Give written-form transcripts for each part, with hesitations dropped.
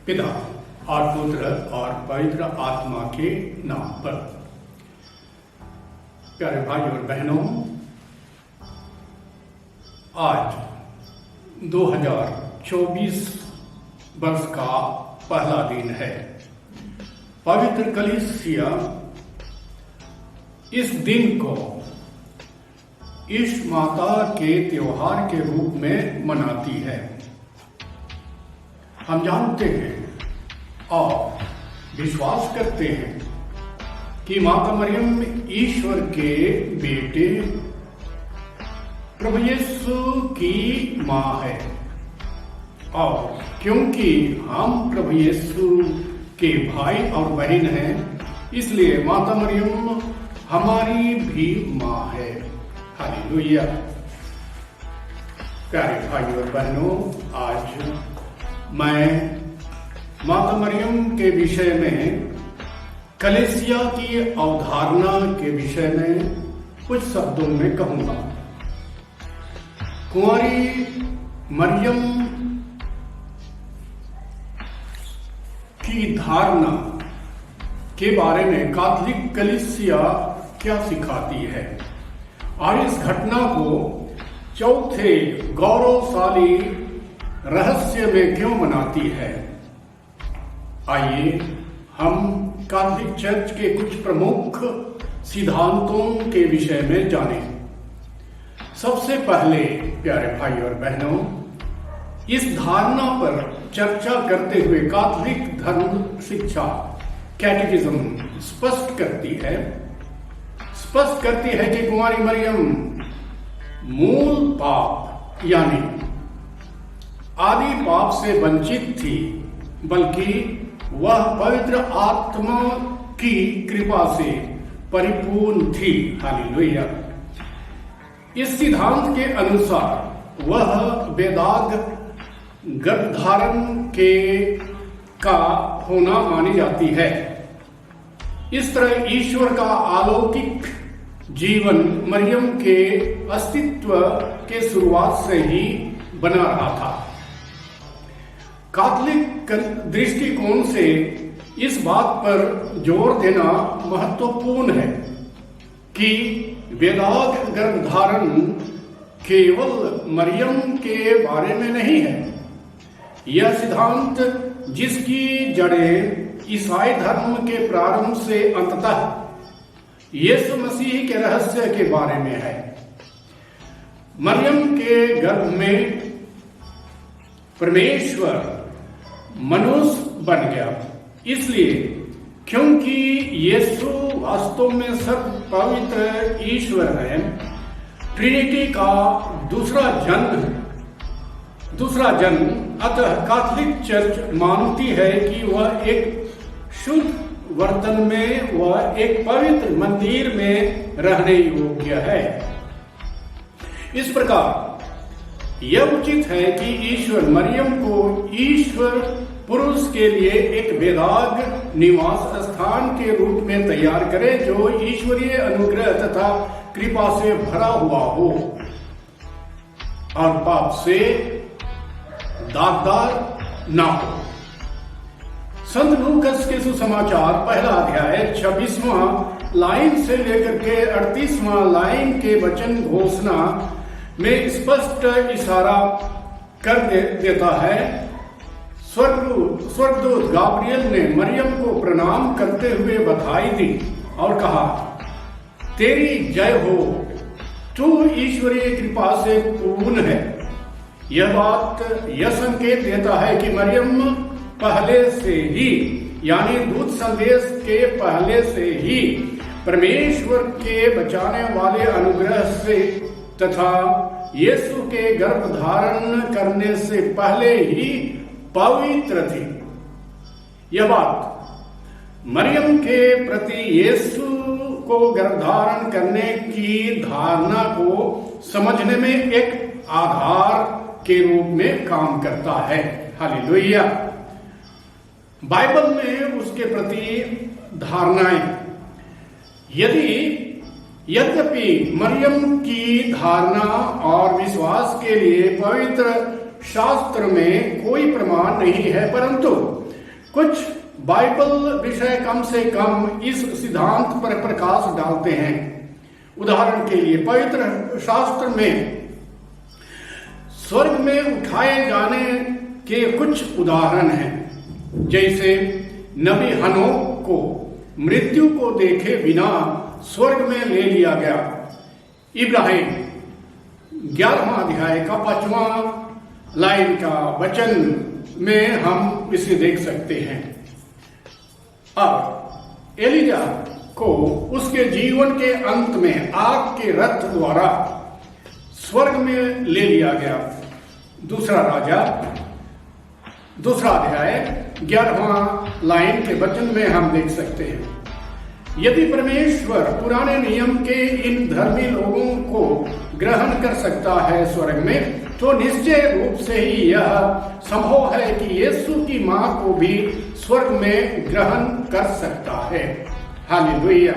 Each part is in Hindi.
पिता और पुत्र और पवित्र आत्मा के नाम पर। प्यारे भाई और बहनों, आज 2024 वर्ष का पहला दिन है। पवित्र कलीसिया इस दिन को यीशु माता के त्योहार के रूप में मनाती है। हम जानते हैं और विश्वास करते हैं कि माता मरियम ईश्वर के बेटे प्रभु यीशु की मां है, और क्योंकि हम प्रभु यीशु के भाई और बहन हैं, इसलिए माता मरियम हमारी भी मां है। हालेलुया। प्यारे भाई और बहनों, आज मैं माता मरियम के विषय में, कलीसिया की अवधारणा के विषय में कुछ शब्दों में कहूंगा। कुंवारी मरियम की धारणा के बारे में कैथोलिक कलीसिया क्या सिखाती है और इस घटना को चौथे गौरवशाली रहस्य में क्यों मनाती है। आइए हम कैथोलिक चर्च के कुछ प्रमुख सिद्धांतों के विषय में जानें। सबसे पहले प्यारे भाई और बहनों, इस धारणा पर चर्चा करते हुए कैथोलिक धर्म शिक्षा कैटेकिज्म स्पष्ट करती है कि कुंवारी मरियम मूल पाप यानी आदि पाप से वंचित थी, बल्कि वह पवित्र आत्मा की कृपा से परिपूर्ण थी। हालेलुया। इस सिद्धांत के अनुसार वह बेदाग गर्भधारण का होना मानी जाती है। इस तरह ईश्वर का अलौकिक जीवन मरियम के अस्तित्व के शुरुआत से ही बना रहा था। कैथोलिक दृष्टिकोण से इस बात पर जोर देना महत्वपूर्ण है कि बेदाग गर्भधारण केवल मरियम के बारे में नहीं है। यह सिद्धांत, जिसकी जड़ें ईसाई धर्म के प्रारंभ से अंततः यीशु मसीह के रहस्य के बारे में है। मरियम के गर्भ में परमेश्वर मनुष्य बन गया, इसलिए क्योंकि यीशु वास्तव में सर्वपवित्र ईश्वर है। ट्रिनिटी का दूसरा जन्म अतः कैथोलिक चर्च मानती है कि वह एक शुद्ध वर्तन में, वह एक पवित्र मंदिर में रहने योग्य है। इस प्रकार यह उचित है कि ईश्वर मरियम को ईश्वर पुरुष के लिए एक बेदाग निवास स्थान के रूप में तैयार करे, जो ईश्वरीय अनुग्रह तथा कृपा से भरा हुआ हो और पाप से दागदार ना हो। संत लूकस के सुसमाचार पहला अध्याय 26वां लाइन से लेकर के 38वां लाइन के वचन घोषणा में स्पष्ट इशारा कर देता है। स्वर्गदूत गाब्रियल ने मरियम को प्रणाम करते हुए बधाई दी और कहा, तेरी जय हो, तू ईश्वरीय कृपा से पूर्ण है। यह बात यह संकेत देता है कि मरियम पहले से ही, यानी दूत संदेश के पहले से ही परमेश्वर के बचाने वाले अनुग्रह से तथा यीशु के गर्भ धारण करने से पहले ही पवित्र थी। यह बात मरियम के प्रति यीशु को गर्भधारण करने की धारणा को समझने में एक आधार के रूप में काम करता है। हालेलुया। बाइबल में उसके प्रति धारणाएं, यद्यपि मरियम की धारणा और विश्वास के लिए पवित्र शास्त्र में कोई प्रमाण नहीं है, परंतु कुछ बाइबल विषय कम से कम इस सिद्धांत पर प्रकाश डालते हैं। उदाहरण के लिए पवित्र शास्त्र में स्वर्ग में उठाए जाने के कुछ उदाहरण हैं। जैसे नबी हनोक को मृत्यु को देखे बिना स्वर्ग में ले लिया गया। इब्राहिम 11वां अध्याय का 5वां लाइन का वचन में हम इसे देख सकते हैं। अब एलिजा को उसके जीवन के अंत में आग के रथ द्वारा स्वर्ग में ले लिया गया। दूसरा राजा 2 अध्याय 11वां लाइन के वचन में हम देख सकते हैं। यदि परमेश्वर पुराने नियम के इन धर्मी लोगों को ग्रहण कर सकता है स्वर्ग में, तो निश्चय रूप से ही यह संभव है कि यीशु की मां को भी स्वर्ग में ग्रहण कर सकता है। हालेलुया।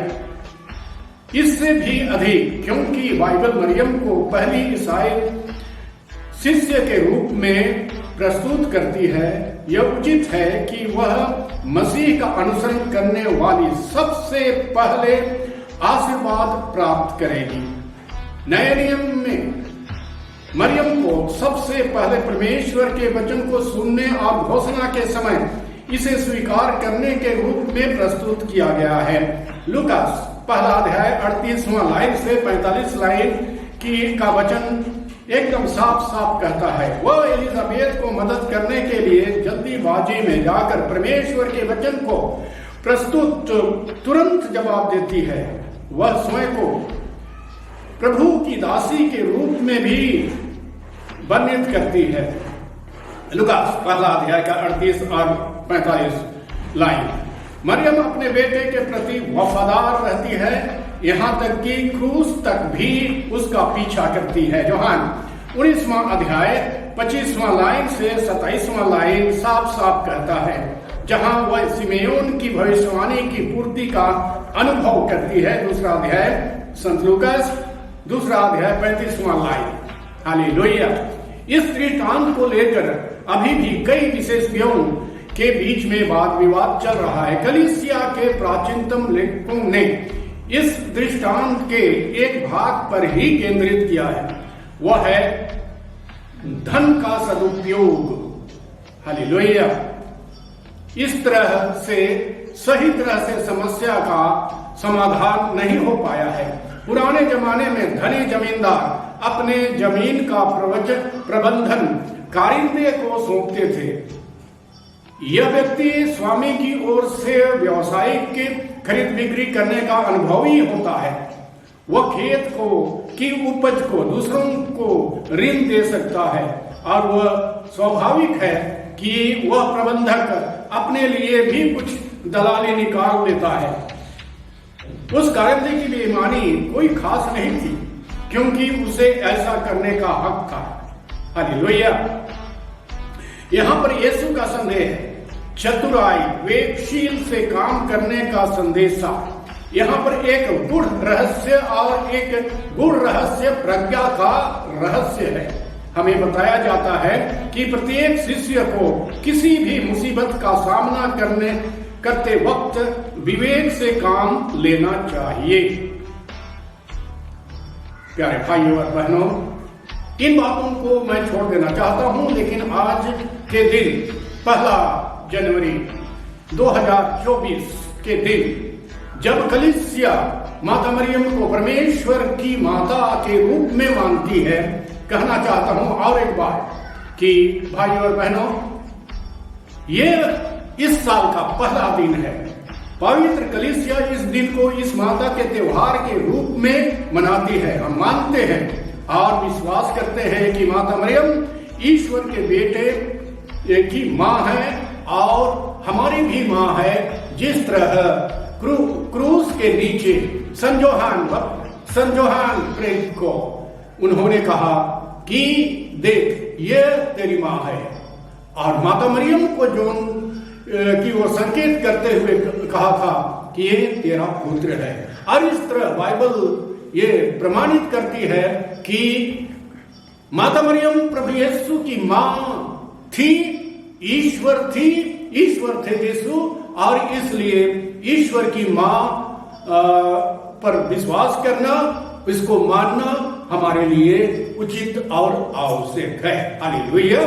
इससे भी अधिक, क्योंकि बाइबल मरियम को पहली ईसाई शिष्य के रूप में प्रस्तुत करती है, यह उचित है कि वह मसीह का अनुसरण करने वाली सबसे पहले आशीर्वाद प्राप्त करेगी। नए नियम में मरियम को सबसे पहले परमेश्वर के वचन को सुनने और घोषणा के समय इसे स्वीकार करने के रूप में प्रस्तुत किया गया है। लूकास 1 अध्याय 38वां लाइन से 45 लाइन का वचन एकदम साफ साफ कहता है। वह एलिजाबेथ को मदद करने के लिए जल्दीबाजी में जाकर परमेश्वर के वचन को प्रस्तुत तुरंत जवाब देती है। वह स्वयं को प्रभु की दासी के रूप में भी वर्णित करती है। लूकास 1 अध्याय का 38 और 45 लाइन। मरियम अपने बेटे के प्रति वफादार रहती है, यहाँ तक कि क्रूस तक भी उसका पीछा करती है। यूहन्ना 19वां अध्याय 25वां लाइन से 27वां लाइन साफ साफ कहता है, जहां वह सिमेयोन की भविष्यवाणी की पूर्ति का अनुभव करती है। 2 अध्याय संत लूकास 2 अध्याय 35वां लाइन। हालेलुया। इस दृष्टांत को लेकर अभी भी कई विशेषज्ञों के बीच में वाद विवाद चल रहा है। कलीसिया के प्राचीनतम लेखकों ने इस दृष्टांत के एक भाग पर ही केंद्रित किया है, वह है धन का सदुपयोग। हालेलुया। इस तरह से सही तरह से समस्या का समाधान नहीं हो पाया है। पुराने जमाने में धनी जमींदार अपने जमीन का प्रबंधन कारिंदे को सौंपते थे। यह व्यक्ति स्वामी की ओर से व्यवसायिक खरीद बिक्री करने का अनुभवी होता है। वह खेत को की उपज को दूसरों को ऋण दे सकता है और वह स्वाभाविक है कि वह प्रबंधक अपने लिए भी कुछ दलाली निकाल लेता है। उस कारिंदे की बेईमानी कोई खास नहीं थी, क्योंकि उसे ऐसा करने का हक था। हालेलुया। यहां पर यीशु का संदेश चतुराई, वेगशील से काम करने का संदेशा। यहाँ पर एक गूढ़ रहस्य और एक गूढ़ रहस्य प्रज्ञा का रहस्य है। हमें बताया जाता है कि प्रत्येक शिष्य को किसी भी मुसीबत का सामना करते वक्त विवेक से काम लेना चाहिए। प्यारे भाइयों और बहनों, इन बातों को मैं छोड़ देना चाहता हूं, लेकिन आज के दिन 1 जनवरी 2024 के दिन जब कलीसिया माता मरियम को परमेश्वर की माता के रूप में मानती है, कहना चाहता हूं और एक बार कि भाइयों और बहनों, ये इस साल का पहला दिन है। पवित्र कलीसिया इस दिन को इस माता के त्योहार के रूप में मनाती है। हम मानते हैं और विश्वास करते हैं कि माता मरियम ईश्वर के बेटे की मां है और हमारी भी मां है। जिस तरह क्रूस के नीचे संजोहान प्रेरित को उन्होंने कहा कि देख ये तेरी मां है, और माता मरियम को जो कि वो संकेत करते हुए कहा था कि ये तेरा पुत्र है। और इस तरह बाइबल ये प्रमाणित करती है कि माता मरियम प्रभु यीशु की मां थी, ईश्वर थे यीशु, और इसलिए ईश्वर की मां पर विश्वास करना, इसको मानना हमारे लिए उचित और आवश्यक है। हालेलुया।